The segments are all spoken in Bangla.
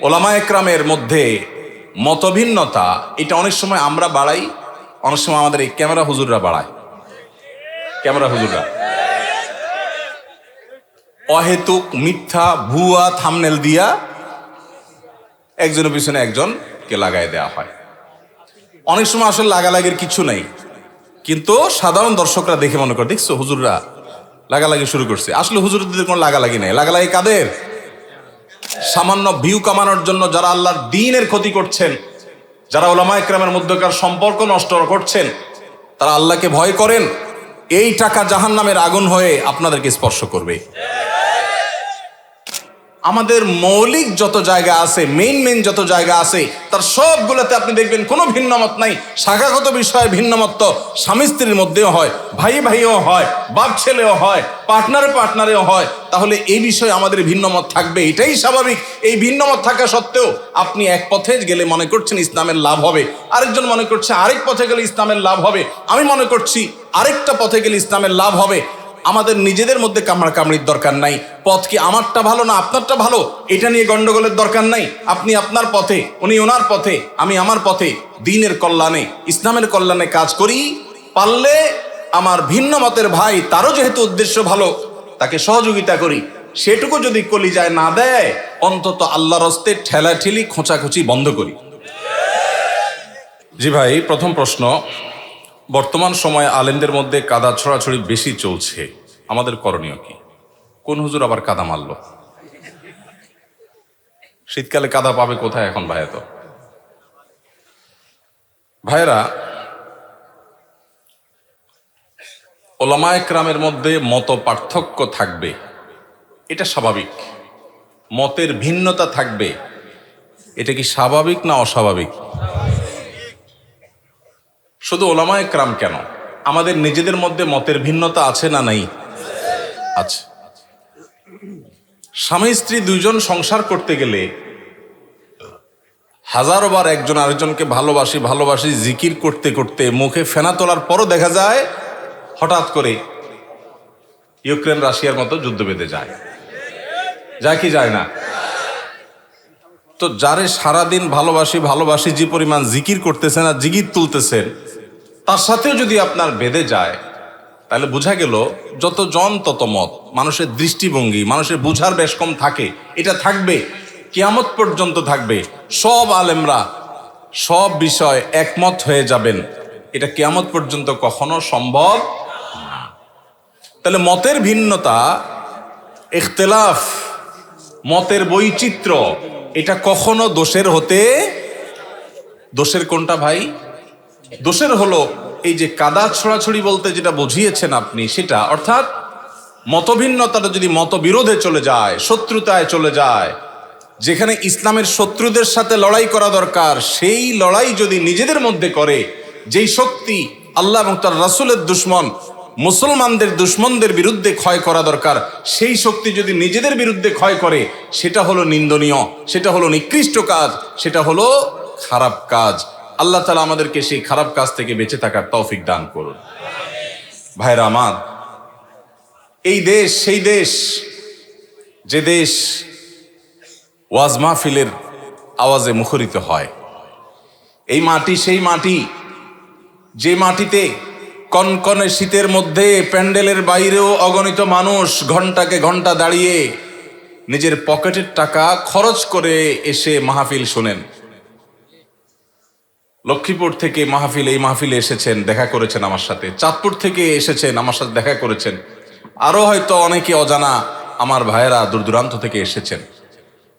ওলামা একরামের মধ্যে মতভিন্নতা, এটা অনেক সময় আমরা বাড়াই, অনেক সময় আমাদের এই ক্যামেরা হুজুররা বাড়ায়। ক্যামেরা হুজুররা অহেতুক মিথ্যা ভুয়া থাম্বনেল দিয়া একজনের পিছনে একজনকে লাগাই দেওয়া হয়। অনেক সময় আসলে লাগালাগির কিছু নাই, কিন্তু সাধারণ দর্শকরা দেখে মনে করে, দেখছো হুজুররা লাগালাগি শুরু করছে। আসলে হুজুরদের কোনো লাগালাগি নাই। লাগালাগি কাদের? সামান্য ভিউ কামানোর জন্য যারা আল্লাহর দ্বীনের ক্ষতি করছেন, যারা ওলামা একরামের মধ্যকার সম্পর্ক নষ্ট করছেন, তারা আল্লাহকে ভয় করেন। এই টাকা জাহান্নামের আগুন হয়ে আপনাদেরকে স্পর্শ করবে। আমাদের মৌলিক যত জায়গা আছে, মেইন যত জায়গা আছে, তার সবগুলোতে আপনি দেখবেন কোনো ভিন্নমত নাই। শাখাগত বিষয়ে ভিন্নমত তো স্বামী স্ত্রীর মধ্যেও হয়, ভাই ভাইও হয়, বাপ ছেলেও হয়, পার্টনারেও হয়। তাহলে এই বিষয়ে আমাদের ভিন্নমত থাকবে, এটাই স্বাভাবিক। এই ভিন্নমত থাকা সত্ত্বেও আপনি এক পথে গেলে মনে করছেন ইসলামের লাভ হবে, আরেকজন মনে করছে আরেক পথে গেলে ইসলামের লাভ হবে, আমি মনে করছি আরেকটা পথে গেলে ইসলামের লাভ হবে। আমাদের নিজেদের মধ্যে কামড়াকামড়ির দরকার নাই। পথ কি আমারটা ভালো না আপনারটা ভালো, এটা নিয়ে গন্ডগোলের দরকার নাই। আপনি আপনার পথে, উনি ওনার পথে, আমি আমার পথে, দ্বীনের কল্যাণে, ইসলামের কল্যাণে কাজ করি। পারলে আমার ভিন্ন মতের ভাই, তারও যেহেতু উদ্দেশ্য ভালো, তাকে সহযোগিতা করি। সেটুকু যদি কলিজায় না দেয়, অন্তত আল্লাহর হস্তে ঠেলাঠেলি খোঁচাখুচি বন্ধ করি। জি ভাই, প্রথম প্রশ্ন, বর্তমান সময়ে আলেমদের মধ্যে কাদা ছড়াছড়ি বেশি চলছে, আমাদের করণীয় কি? কোন হুজুর আবার কাদা মারলো? শীতকালে কাদা পাবে কোথায় এখন ভাই? তো ভাইরা, ওলামা একরামের মধ্যে মত পার্থক্য থাকবে, এটা স্বাভাবিক। মতের ভিন্নতা থাকবে, এটা কি স্বাভাবিক না অস্বাভাবিক? শুধু ওলামা একরাম কেন, আমাদের নিজেদের মধ্যে মতের ভিন্নতা আছে না নাই? আছে। স্বামী স্ত্রী দুইজন সংসার করতে গেলে হাজারো বার একজন আরেকজনকে ভালোবাসি জিকির করতে করতে মুখে ফেনা তোলার পরও দেখা যায় হঠাৎ করে ইউক্রেন রাশিয়ার মতো যুদ্ধ বেঁধে যায় কি যায় না? তো যারে সারাদিন ভালোবাসি যে পরিমাণ জিকির করতেছেন আর জিকির তুলতেছেন, তার সাথেও যদি আপনার বেঁধে যায়, তাহলে বোঝা গেল যত জন তত মত। মানুষের দৃষ্টিভঙ্গি, মানুষের বুঝার বেশ কম থাকে, এটা থাকবে, কিয়ামত পর্যন্ত থাকবে। সব আলেমরা সব বিষয় একমত হয়ে যাবেন, এটা কিয়ামত পর্যন্ত কখনো সম্ভব না। তাহলে মতের ভিন্নতা, ইখতিলাফ, মতের বৈচিত্র্য, এটা কখনো দোষের কোনটা ভাই? দোষের হলো এই যে কাদা ছড়াছড়ি বলতে যেটা বুঝিয়েছেন আপনি, সেটা অর্থাৎ মতভিন্নতাটা যদি মতবিরোধে চলে যায়, শত্রুতায় চলে যায়, যেখানে ইসলামের শত্রুদের সাথে লড়াই করা দরকার, সেই লড়াই যদি নিজেদের মধ্যে করে, যেই শক্তি আল্লাহ এবং তার রাসূলের দুশমন, মুসলমানদের দুশমনদের বিরুদ্ধে ক্ষয় করা দরকার, সেই শক্তি যদি নিজেদের বিরুদ্ধে ক্ষয় করে, সেটা হলো নিন্দনীয়, সেটা হলো নিকৃষ্ট কাজ, সেটা হলো খারাপ কাজ। আল্লাহ তাআলা আমাদেরকে সেই খারাপ কাজ থেকে বেঁচে থাকার তৌফিক দান করুন। ভাইরা আমার, এই দেশ সেই দেশ, যে দেশ ওয়াজ মাহফিলের আওয়াজে মুখরিত হয়। এই মাটি সেই মাটি, যে মাটিতে কনকনে শীতের মধ্যে প্যান্ডেলের বাইরেও অগণিত মানুষ ঘন্টাকে ঘন্টা দাঁড়িয়ে নিজের পকেটের টাকা খরচ করে এসে মাহফিল শোনেন। লক্ষ্মীপুর থেকে এই মাহফিলে এসেছেন, দেখা করেছেন আমার সাথে। চাঁদপুর থেকে এসেছেন, আমার সাথে দেখা করেছেন। আরো হয়তো অনেকে অজানা আমার ভাইয়েরা দূর দূরান্ত থেকে এসেছেন।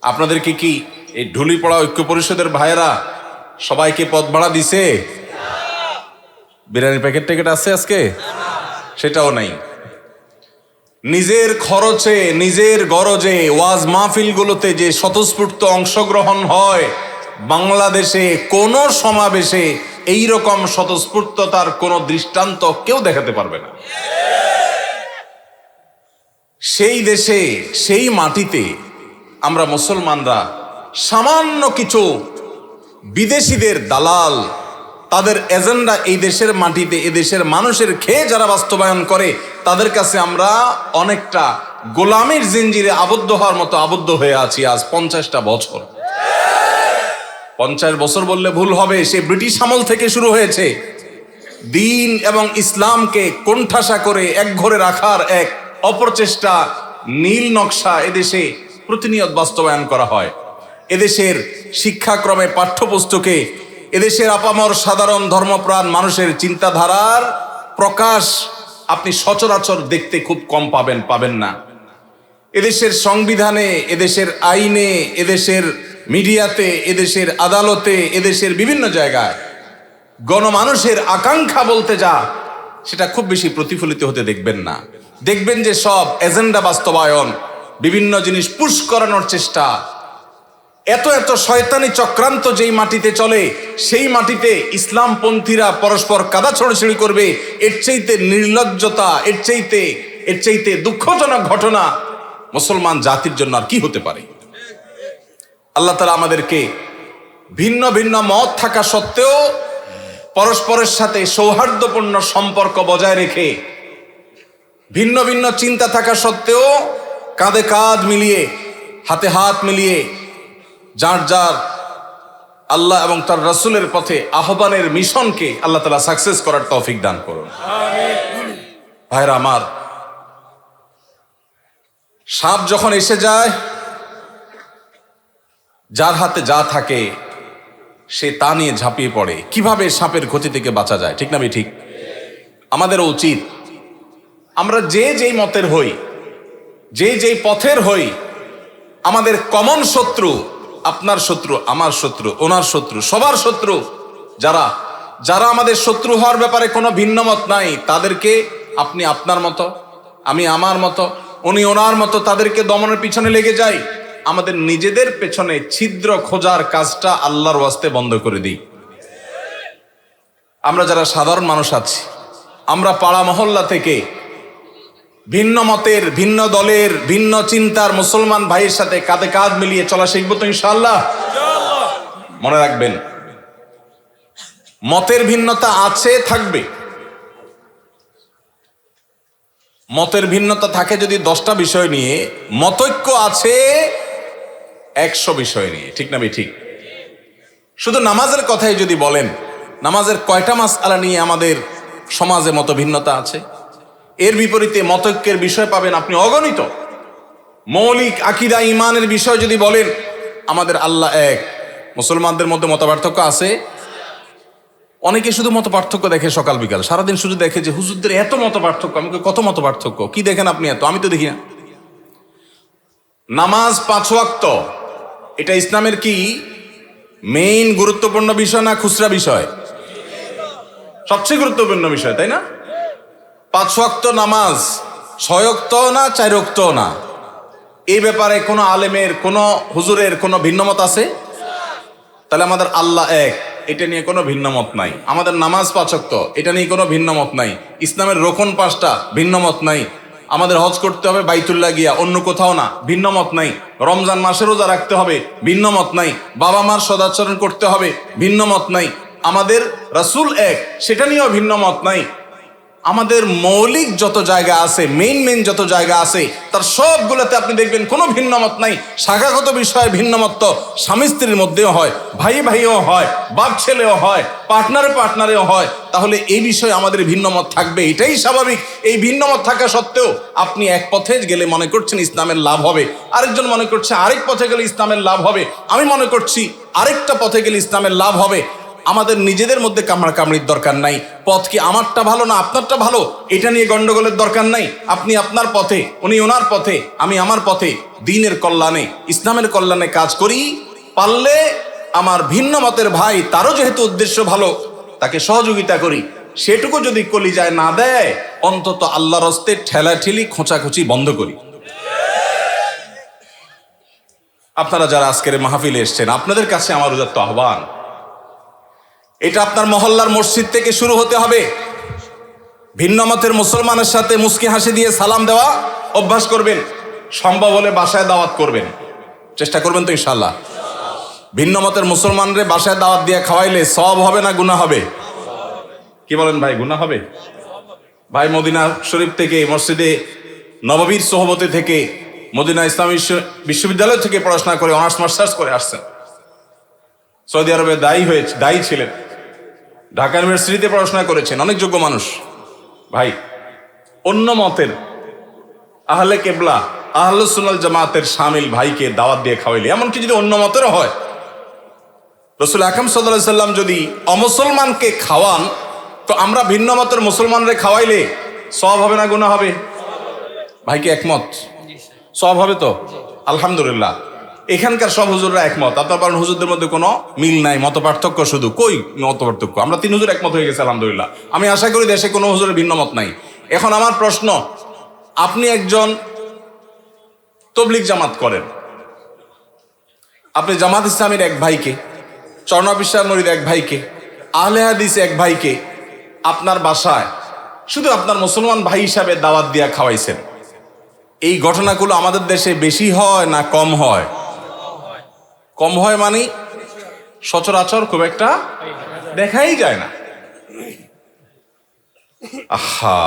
আপনাদেরকে কি এই ঢুলিপড়া ঐক্য পরিষদের ভাইয়েরা সবাইকে পদ ভাড়া দিছে? বিরিয়ানির প্যাকেট আছে আজকে? সেটাও নাই। নিজের খরচে, নিজের গরজে ওয়াজ মাহফিলগুলোতে যে স্বতঃস্ফূর্ত অংশগ্রহণ হয়, বাংলাদেশে কোন সমাবেশে এইরকম স্বতঃস্ফূর্ততার কোন দৃষ্টান্ত কেউ দেখাতে পারবে না। সেই দেশে, সেই মাটিতে আমরা মুসলমানরা সামান্য কিছু বিদেশিদের দালাল, তাদের এজেন্ডা এই দেশের মাটিতে, এদেশের মানুষের খেয়ে যারা বাস্তবায়ন করে, তাদের কাছে আমরা অনেকটা গোলামের জিঞ্জিরে আবদ্ধ হওয়ার মতো আবদ্ধ হয়ে আছি আজ 50টা বছর। 50 বছর বললে ভুল হবে, সে ব্রিটিশ আমল থেকে শুরু হয়েছে। দিন এবং ইসলামকে কোণঠাসা করে একঘরে রাখার এক অপরচেষ্টা, নীল নকশা এদেশে প্রতিনিয়ত বাস্তবায়ন করা হয়। এদেশের শিক্ষাক্রমে, পাঠ্যপুস্তকে এদেশের আপামর সাধারণ ধর্মপ্রাণ মানুষের চিন্তাধারার প্রকাশ আপনি সচরাচর দেখতে খুব কম পাবেন না। এদেশের সংবিধানে, এদেশের আইনে, এদেশের মিডিয়াতে, এদেশের আদালতে, এদেশের বিভিন্ন জায়গায় গণমানুষের আকাঙ্ক্ষা বলতে যা, সেটা খুব বেশি প্রতিফলিত হতে দেখবেন না। দেখবেন যে সব এজেন্ডা বাস্তবায়ন, বিভিন্ন জিনিস পুশ করানোর চেষ্টা, এত এত শয়তানি চক্রান্ত যেই মাটিতে চলে, সেই মাটিতে ইসলামপন্থীরা পরস্পর কাদা ছড়াছড়ি করবে, এর চাইতে নির্লজ্জতা, এর চাইতে দুঃখজনক ঘটনা মুসলমান জাতির জন্য আর কি হতে পারে? আল্লাহ তাআলা আমাদেরকে ভিন্ন ভিন্ন মত থাকা সত্ত্বেও পরস্পরের সাথে সৌহার্দ্যপূর্ণ সম্পর্ক বজায় রেখে, ভিন্ন ভিন্ন চিন্তা থাকা সত্ত্বেও কাঁধে কাঁধ মিলিয়ে, হাতে হাত মিলিয়ে যার যার আল্লাহ এবং তার রাসূলের পথে আহ্বানের মিশনকে আল্লাহ তাআলা সাকসেস করার তৌফিক দান করুন। ভাইরা আমার, সাপ যখন এসে যায়, যার হাতে যা থাকে সে তা নিয়ে ঝাঁপিয়ে পড়ে। কিভাবে সাপের ক্ষতি থেকে বাঁচা যায়, ঠিক না ঠিক? আমাদের উচিত আমরা যে যেই মতের হই, যে যেই পথের হই, আমাদের কমন শত্রু, আপনার শত্রু, আমার শত্রু, ওনার শত্রু, সবার শত্রু যারা যারা আমাদের শত্রু হওয়ার ব্যাপারে কোনো ভিন্ন মত নাই, তাদেরকে আপনি আপনার মতো, আমি আমার মতো, উনি ওনার মতো, তাদেরকে দমনের পিছনে লেগে যাই। আমাদের নিজেদের পেছনে ছিদ্র খোঁজার কাজটা আল্লাহর ওয়াস্তে বন্ধ করে দিই। আমরা যারা সাধারণ মানুষ আছি, আমরা পাড়া মহল্লা থেকে ভিন্ন মতের, ভিন্ন দলের, ভিন্ন চিন্তার মুসলমান ভাইয়ের সাথে কাঁধে কাঁধ মিলিয়ে চলা শিখবো তো ইনশাআল্লাহ। মনে রাখবেন, মতের ভিন্নতা আছে, থাকবে। মতের ভিন্নতা থাকে যদি 10টা বিষয় নিয়ে, মতৈক্য আছে 100 বিষয় নিয়ে, ঠিক না ঠিক? শুধু নামাজের কথাই যদি বলেন, নামাজের কয়টা মাসআলা নিয়ে আমাদের সমাজে মত ভিন্নতা আছে? এর বিপরীতে মতৈক্যের বিষয় পাবেন আপনি অগণিত। মৌলিক আকীদা ঈমানের বিষয় যদি বলেন, আমাদের আল্লাহ এক, মুসলমানদের মধ্যে মত পার্থক্য আছে। অনেকে শুধু মত পার্থক্য দেখে সকাল বিকাল, সারাদিন শুধু দেখে যে হুজুরদের এত মত পার্থক্য। আমি কত মত পার্থক্য? কি দেখেন আপনি এত? আমি তো দেখি না। নামাজ 5 ওয়াক্ত, এটা ইসলামের কি মেইন গুরুত্বপূর্ণ বিষয় না খুচরা বিষয়? সবচেয়ে গুরুত্বপূর্ণ বিষয়, তাই না? 5 ওয়াক্ত নামাজ 6 ওয়াক্ত না 4 ওয়াক্ত না, এই ব্যাপারে কোনো আলেমের, কোনো হুজুরের কোনো ভিন্নমত আছে? তাহলে আমাদের আল্লাহ এক, এটা নিয়ে কোনো ভিন্নমত নাই। আমাদের নামাজ 5 ওয়াক্ত, এটা নিয়ে কোনো ভিন্নমত নাই। ইসলামের রোকন 5টা, ভিন্নমত নাই। আমাদের হজ করতে হবে বাইতুল্লাহ গিয়া, অন্য কোথাও না, ভিন্নমত নাই। রমজান মাসে রোজা রাখতে হবে, ভিন্নমত নাই। বাবা মার সদাচরণ করতে হবে, ভিন্নমত নাই। আমাদের রাসূল এক, সেটা নিয়েও ভিন্নমত নাই। আমাদের মৌলিক যত জায়গা আছে, মেইন যত জায়গা আছে, তার সবগুলোতে আপনি দেখবেন কোনো ভিন্নমত নাই। শাখাগত বিষয়ে ভিন্নমত তো স্বামী স্ত্রীর মধ্যেও হয়, ভাইও হয়, বাপ ছেলেও হয়, পার্টনারেও হয়। তাহলে এই বিষয়ে আমাদের ভিন্নমত থাকবে, এটাই স্বাভাবিক। এই ভিন্নমত থাকা সত্ত্বেও আপনি এক পথে গেলে মনে করছেন ইসলামের লাভ হবে, আরেকজন মনে করছে আরেক পথে গেলে ইসলামের লাভ হবে, আমি মনে করছি আরেকটা পথে গেলে ইসলামের লাভ হবে। আমাদের নিজেদের মধ্যে কামড়াকামড়ির দরকার নাই। পথ কি আমারটা ভালো না আপনারটা ভালো, এটা নিয়ে গন্ডগোলের দরকার নাই। আপনি আপনার পথে, উনি ওনার পথে, আমি আমার পথে, দ্বীনের কল্যাণে, ইসলামের কল্যাণে কাজ করি। পারলে আমার ভিন্ন মতের ভাই, তারও যেহেতু উদ্দেশ্য ভালো, তাকে সহযোগিতা করি। সেটুকু যদি কলিজায় না দেয়, অন্তত আল্লাহর হস্তে ঠেলাঠেলি, খোঁচাখুচি বন্ধ করি। আপনারা যারা আজকের মাহফিলে এসছেন, আপনাদের কাছে আমার উদাত্ত আহ্বান, এটা আপনার মহল্লার মসজিদ থেকে শুরু হতে হবে। ভিন্ন মতের মুসলমানের সাথে মুস্কি হাসি দিয়ে সালাম দেওয়া অভ্যাস করবেন। সম্ভব হলে বাসায় দাওয়াত করবেন, চেষ্টা করবেন তো ইনশাআল্লাহ। ভিন্ন মতের মুসলমানরে বাসায় দাওয়াত দিয়ে খাওয়াইলে সওয়াব হবে না গুনাহ হবে? কি বলেন ভাই, গুনাহ হবে? ভাই মদিনা শরীফ থেকে, মসজিদে নববীর সোহবতে থেকে, মদিনা ইসলামী বিশ্ববিদ্যালয় থেকে পড়াশোনা করে অনার্স মাস্টার্স করে আসছেন। সৌদি আরবে দায়ী ছিলেন, ঢাকা ইউনিভার্সিটিতে পড়াশোনা করেছেন, অনেক যোগ্য মানুষ। ভাই, অন্য মতের আহলে কেবলা আহলুস সুন্নাল জামাতের শামিল ভাইকে দাওয়াত দিয়ে খাওয়াইলে, এমনকি যদি অন্য মতেরও হয়, রাসূল আকরাম সাল্লাল্লাহু আলাইহি সাল্লাম যদি অমুসলমানকে খাওয়ান, তো আমরা ভিন্ন মতের মুসলমানরে খাওয়াইলে সওয়াব হবে না গুনাহ হবে? ভাইকে একমত? সওয়াব হবে তো? আলহামদুলিল্লাহ। এখানকার সব হুজুররা একমত। আপনার পারেন হুজুরদের মধ্যে কোনো মিল নাই, মত পার্থক্য শুধু। কই মত পার্থক্য? আমরা 3 হুজুর একমত হয়ে গেছে আলহামদুলিল্লাহ। আমি আশা করি দেশে কোনো হুজুরের ভিন্ন মত নাই। এখন আমার প্রশ্ন, আপনি একজন তবলিগ জামাত করেন, আপনি জামাত ইসলামের এক ভাইকে, চরনাবিশ্বাস মরিদ এক ভাইকে, আহলে হাদিস এক ভাইকে আপনার বাসায় শুধু আপনার মুসলমান ভাই হিসাবে দাওয়াত দিয়া খাওয়াইছেন। এই ঘটনাগুলো আমাদের দেশে বেশি হয় না কম হয়? কম হয় মানে সচরাচর খুব একটা দেখাই যায় না। আহা,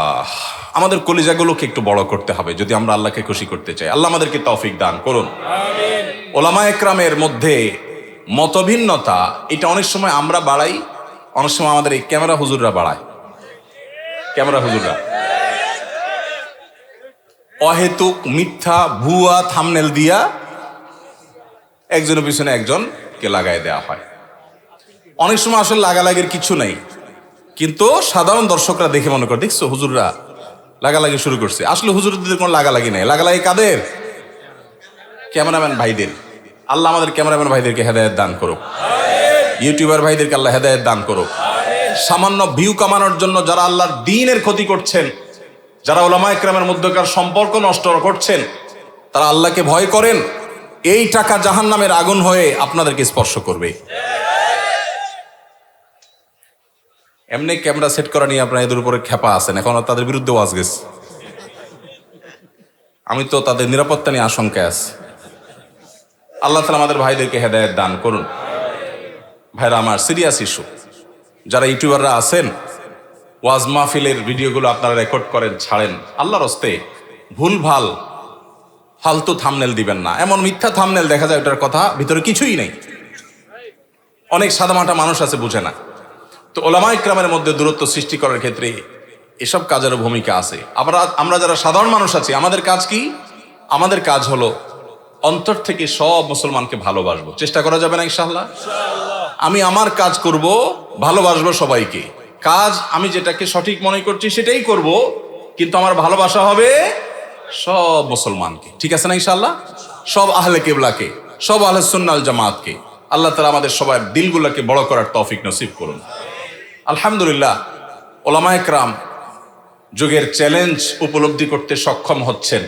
আমাদের কলিজাগুলোকে একটু বড় করতে হবে যদি আমরা আল্লাহকে খুশি করতে চাই। আল্লাহ আমাদেরকে তৌফিক দান করুন। ওলামা একরামের মধ্যে মতভিন্নতা, এটা অনেক সময় আমরা বাড়াই, অনেক সময় আমাদের এই ক্যামেরা হুজুররা বাড়ায়। ক্যামেরা হুজুররা অহেতুক মিথ্যা ভুয়া থাম্বনেল দিয়া একজনের পিছনে একজনকে লাগাই দেওয়া হয়। অনেক সময় আসলে লাগালাগির কিছু নাই, কিন্তু সাধারণ দর্শকরা দেখে মনে করে, দেখছো হুজুররা লাগালাগি শুরু করছে। আসলে হুজুরদের কোনো লাগালাগি নাই, লাগালাগি কাদের? ক্যামেরাম্যান ভাইদের। আল্লাহ আমাদের ক্যামেরাম্যান ভাইদেরকে হেদায়েত দান করুক, ইউটিউবার ভাইদেরকে আল্লাহ হেদায়েত দান করুক। সামান্য ভিউ কামানোর জন্য যারা আল্লাহর দ্বীনের ক্ষতি করছেন, যারা ওলামা একরামের মধ্যকার সম্পর্ক নষ্ট করছেন, তারা আল্লাহকে ভয় করেন। এই টাকা জাহান্নামের আগুন হয়ে আপনাদেরকে স্পর্শ করবে। এমনি ক্যামেরা সেট করা নিয়ে আপনারা এদের উপরে খেপা আছেন, এখন তাদের বিরুদ্ধে ওয়াজ গেছে। আমি তো তাদের নিরাপত্তা নিয়ে আশঙ্কায় আছি। আল্লাহ তাআলা আমাদের ভাইদেরকে হেদায়েত দান করুন। ভাইরা আমার, সিরিয়াস ইস্যু। যারা ইউটিউবাররা আছেন, ওয়াজ মাহফিলের ভিডিওগুলো আপনারা রেকর্ড করেন, ছাড়েন, আল্লাহর হস্তে ভুল ভাল ফালতু থাম্বনেল দিবেন না। এমন মিথ্যা থাম্বনেল দেখা যায় ওটার কথা ভিতরে কিছুই নেই। অনেক সাদামাটা মানুষ আছে, বুঝে না। তো ওলামা ইকরামের মধ্যে দূরত্ব সৃষ্টি করার ক্ষেত্রে এসব কাজেরও ভূমিকা আছে। আমরা যারা সাধারণ মানুষ আছি, আমাদের কাজ কি? আমাদের কাজ হলো অন্তর থেকে সব মুসলমানকে ভালোবাসবো। চেষ্টা করা যাবে না ইনশাআল্লাহ? আমি আমার কাজ করব, ভালোবাসবো সবাইকে। কাজ আমি যেটাকে সঠিক মনে করছি সেটাই করব, কিন্তু আমার ভালোবাসা হবে সব মুসলমানকে। ঠিক আছে না ইনশাআল্লাহ? সব আহলে কিবলাকে, সব আহলে সুন্নাল জামাতকে। আল্লাহ তাআলা আমাদের সবার দিলগুলোকে বড় করার তৌফিক নসিব করুন। আলহামদুলিল্লাহ, ওলামা একরাম যুগের চ্যালেঞ্জ উপলব্ধি করতে সক্ষম হচ্ছেন।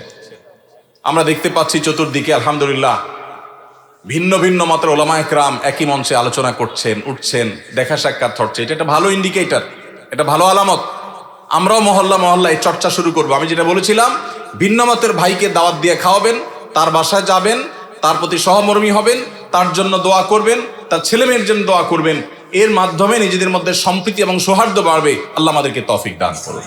আমরা দেখতে পাচ্ছি চতুর্দিকে আলহামদুলিল্লাহ ভিন্ন ভিন্ন মাত্র ওলামা একরাম একই মঞ্চে আলোচনা করছেন, উঠছেন, দেখা সাক্ষাৎ হচ্ছে। এটা একটা ভালো ইন্ডিকেটর, এটা ভালো আলামত। আমরাও মহল্লা মহল্লায় চর্চা শুরু করবো। আমি যেটা বলেছিলাম, ভিন্ন মতের ভাইকে দাওয়াত দিয়ে খাওয়াবেন, তার বাসায় যাবেন, তার প্রতি সহমর্মী হবেন, তার জন্য দোয়া করবেন, তার ছেলেমেয়ের জন্য দোয়া করবেন। এর মাধ্যমে নিজেদের মধ্যে সম্প্রীতি এবং সৌহার্দ্য বাড়বে। আল্লাহ আমাদেরকে তৌফিক দান করুন।